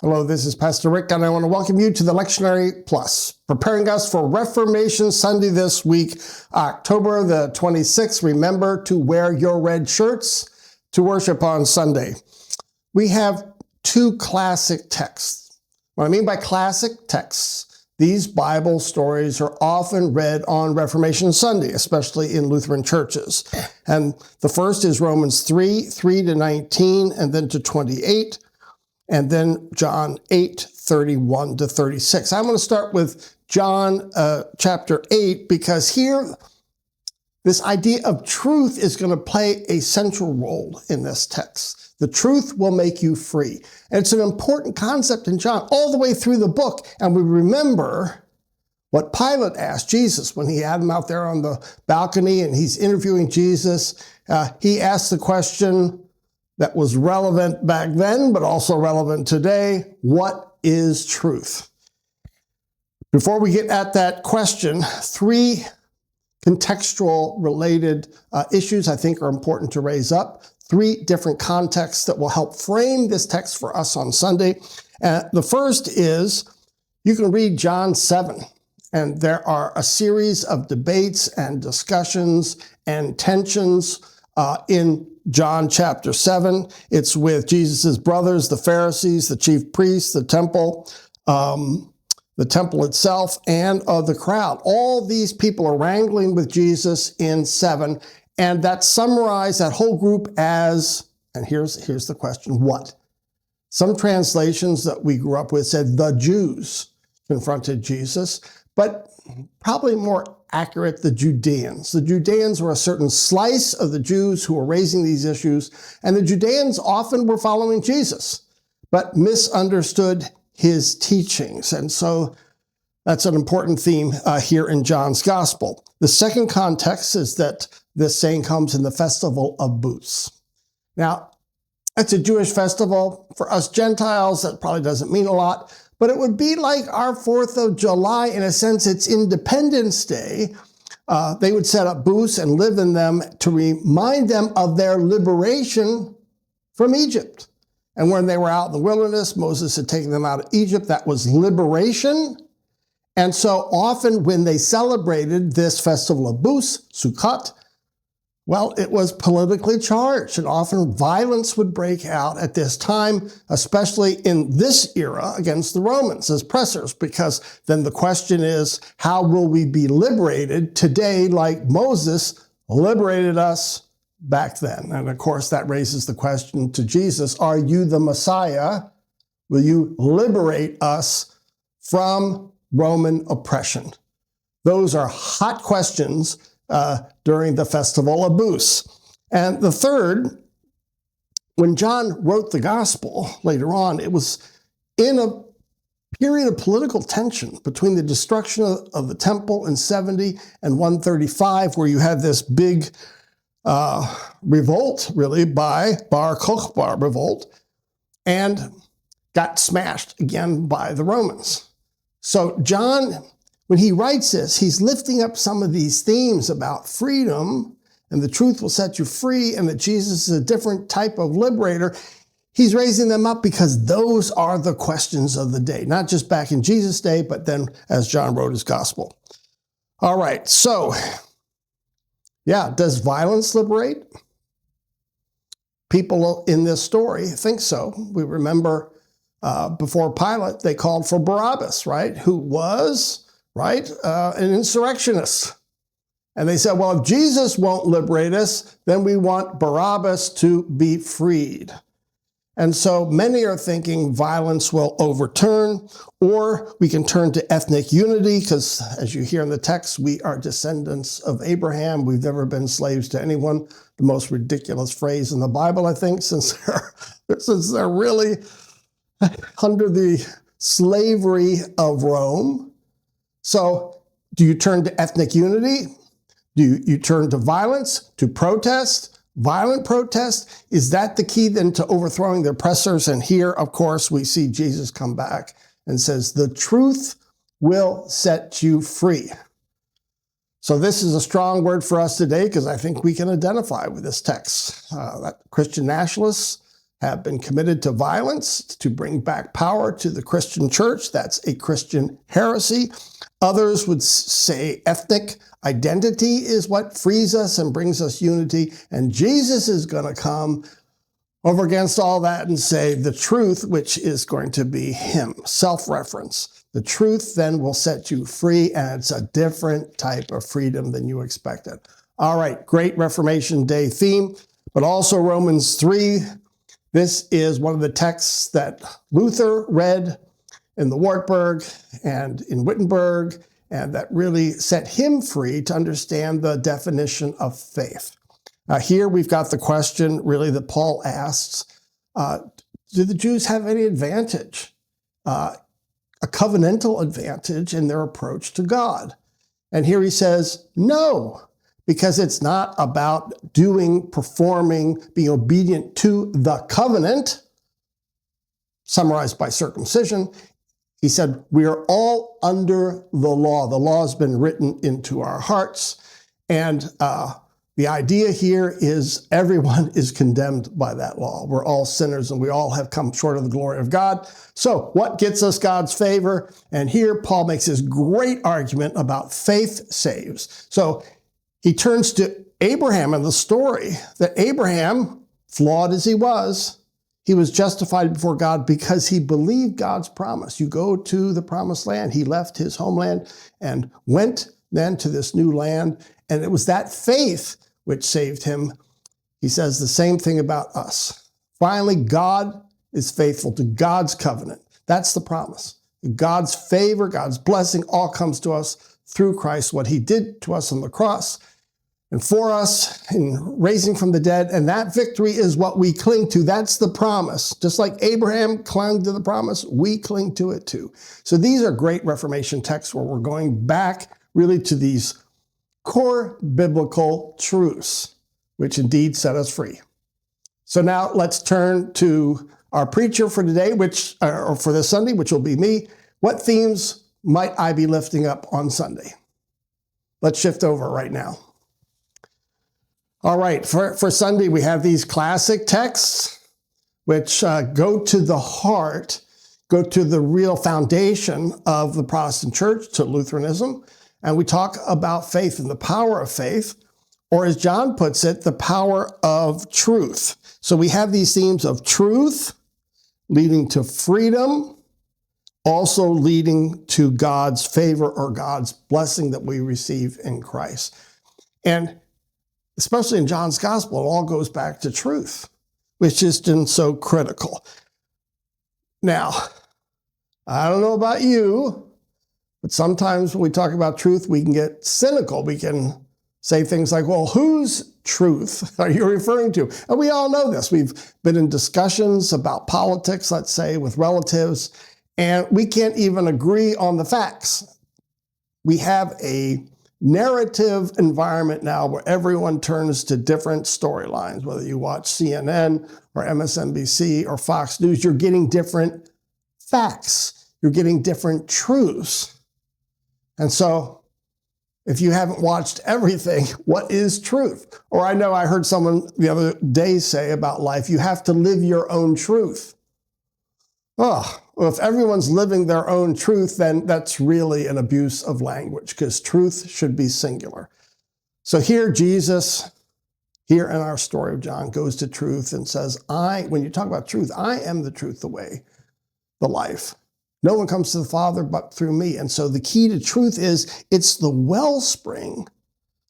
Hello, this is Pastor Rick, and I want to welcome you to the Lectionary Plus, preparing us for Reformation Sunday this week, October the 26th. Remember to wear your red shirts to worship on Sunday. We have two classic texts. What I mean by classic texts, these Bible stories are often read on Reformation Sunday, especially in Lutheran churches. And the first is Romans 3:3-19, and then to 28. And then John 8:31-36. I'm going to start with John chapter 8, because here, this idea of truth is going to play a central role in this text. The truth will make you free. And it's an important concept in John all the way through the book. And we remember what Pilate asked Jesus when he had him out there on the balcony and he's interviewing Jesus. He asked the question that was relevant back then, but also relevant today: what is truth? Before we get at that question, three contextual related issues I think are important to raise up. Three different contexts that will help frame this text for us on Sunday. The first is, you can read John 7, and there are a series of debates and discussions and tensions in John chapter 7. It's with Jesus' brothers, the Pharisees, the chief priests, the temple itself, and the crowd. All these people are wrangling with Jesus in 7, and that summarized that whole group as, and here's the question, what? Some translations that we grew up with said the Jews confronted Jesus, but probably more accurate, the Judeans. The Judeans were a certain slice of the Jews who were raising these issues, and the Judeans often were following Jesus, but misunderstood his teachings. And so that's an important theme here in John's gospel. The second context is that this saying comes in the festival of booths. Now, it's a Jewish festival. For us Gentiles, that probably doesn't mean a lot, but it would be like our 4th of July. In a sense, it's Independence Day. They would set up booths and live in them to remind them of their liberation from Egypt. And when they were out in the wilderness, Moses had taken them out of Egypt. That was liberation. And so often when they celebrated this festival of booths, Sukkot, well, it was politically charged, and often violence would break out at this time, especially in this era against the Romans as oppressors, because then the question is, how will we be liberated today like Moses liberated us back then? And of course, that raises the question to Jesus, are you the Messiah? Will you liberate us from Roman oppression? Those are hot questions during the Festival of Booths. And the third, when John wrote the gospel later on, it was in a period of political tension between the destruction of the temple in 70 and 135, where you had this big revolt, really, by Bar Kokhba revolt, and got smashed again by the Romans. So John, when he writes this, he's lifting up some of these themes about freedom and the truth will set you free and that Jesus is a different type of liberator. He's raising them up because those are the questions of the day, not just back in Jesus' day, but then as John wrote his gospel. All right, so, yeah, does violence liberate? People in this story think so. We remember before Pilate, they called for Barabbas, right, who was an insurrectionist. And they said, well, if Jesus won't liberate us, then we want Barabbas to be freed. And so many are thinking violence will overturn, or we can turn to ethnic unity, because as you hear in the text, we are descendants of Abraham. We've never been slaves to anyone. The most ridiculous phrase in the Bible, I think, since they're really under the slavery of Rome. So do you turn to ethnic unity? Do you turn to violence, to protest, violent protest? Is that the key then to overthrowing the oppressors? And here, of course, we see Jesus come back and says, the truth will set you free. So this is a strong word for us today because I think we can identify with this text. That Christian nationalists have been committed to violence to bring back power to the Christian church. That's a Christian heresy. Others would say ethnic identity is what frees us and brings us unity. And Jesus is going to come over against all that and say the truth, which is going to be him, self-reference. The truth then will set you free, and it's a different type of freedom than you expected. All right, great Reformation Day theme, but also Romans 3. This is one of the texts that Luther read in the Wartburg and in Wittenberg, and that really set him free to understand the definition of faith. Here we've got the question really that Paul asks, do the Jews have any advantage, a covenantal advantage in their approach to God? And here he says, no, because it's not about doing, performing, being obedient to the covenant, summarized by circumcision. He said, we are all under the law. The law has been written into our hearts. And the idea here is everyone is condemned by that law. We're all sinners and we all have come short of the glory of God. So what gets us God's favor? And here Paul makes this great argument about faith saves. So he turns to Abraham and the story that Abraham, flawed as he was justified before God because he believed God's promise. You go to the promised land. He left his homeland and went then to this new land. And it was that faith which saved him. He says the same thing about us. Finally, God is faithful to God's covenant. That's the promise. God's favor, God's blessing all comes to us through Christ, what he did to us on the cross and for us in raising from the dead. And that victory is what we cling to. That's the promise. Just like Abraham clung to the promise, we cling to it too. So these are great Reformation texts where we're going back really to these core biblical truths, which indeed set us free. So now let's turn to our preacher for today, or for this Sunday, which will be me. What themes might I be lifting up on Sunday? Let's shift over right now. All right, for Sunday, we have these classic texts, which go to the heart, go to the real foundation of the Protestant church, to Lutheranism. And we talk about faith and the power of faith, or as John puts it, the power of truth. So we have these themes of truth leading to freedom, also leading to God's favor or God's blessing that we receive in Christ. And especially in John's gospel, it all goes back to truth, which is been so critical. Now, I don't know about you, but sometimes when we talk about truth, we can get cynical. We can say things like, well, whose truth are you referring to? And we all know this. We've been in discussions about politics, let's say, with relatives, and we can't even agree on the facts. We have a narrative environment now where everyone turns to different storylines. Whether you watch CNN or MSNBC or Fox News, you're getting different facts. You're getting different truths. And so if you haven't watched everything, what is truth? Or I know I heard someone the other day say about life, you have to live your own truth. Oh, well, if everyone's living their own truth, then that's really an abuse of language because truth should be singular. So here Jesus, here in our story of John, goes to truth and says, when you talk about truth, I am the truth, the way, the life. No one comes to the Father but through me. And so the key to truth is it's the wellspring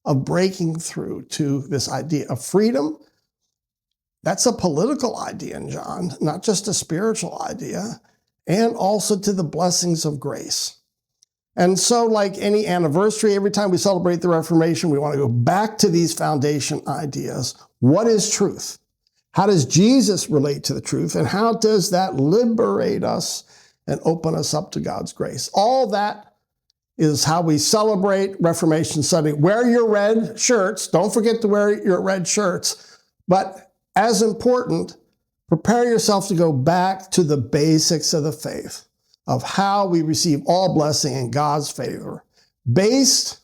of breaking through to this idea of freedom. That's a political idea in John, not just a spiritual idea, and also to the blessings of grace. And so like any anniversary, every time we celebrate the Reformation, we want to go back to these foundation ideas. What is truth? How does Jesus relate to the truth? And how does that liberate us and open us up to God's grace? All that is how we celebrate Reformation Sunday. Wear your red shirts. Don't forget to wear your red shirts. But as important, prepare yourself to go back to the basics of the faith, of how we receive all blessing in God's favor, based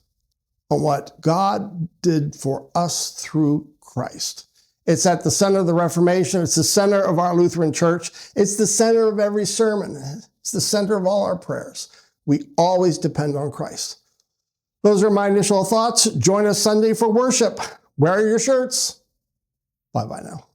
on what God did for us through Christ. It's at the center of the Reformation. It's the center of our Lutheran Church. It's the center of every sermon. It's the center of all our prayers. We always depend on Christ. Those are my initial thoughts. Join us Sunday for worship. Wear your shirts. Bye-bye now.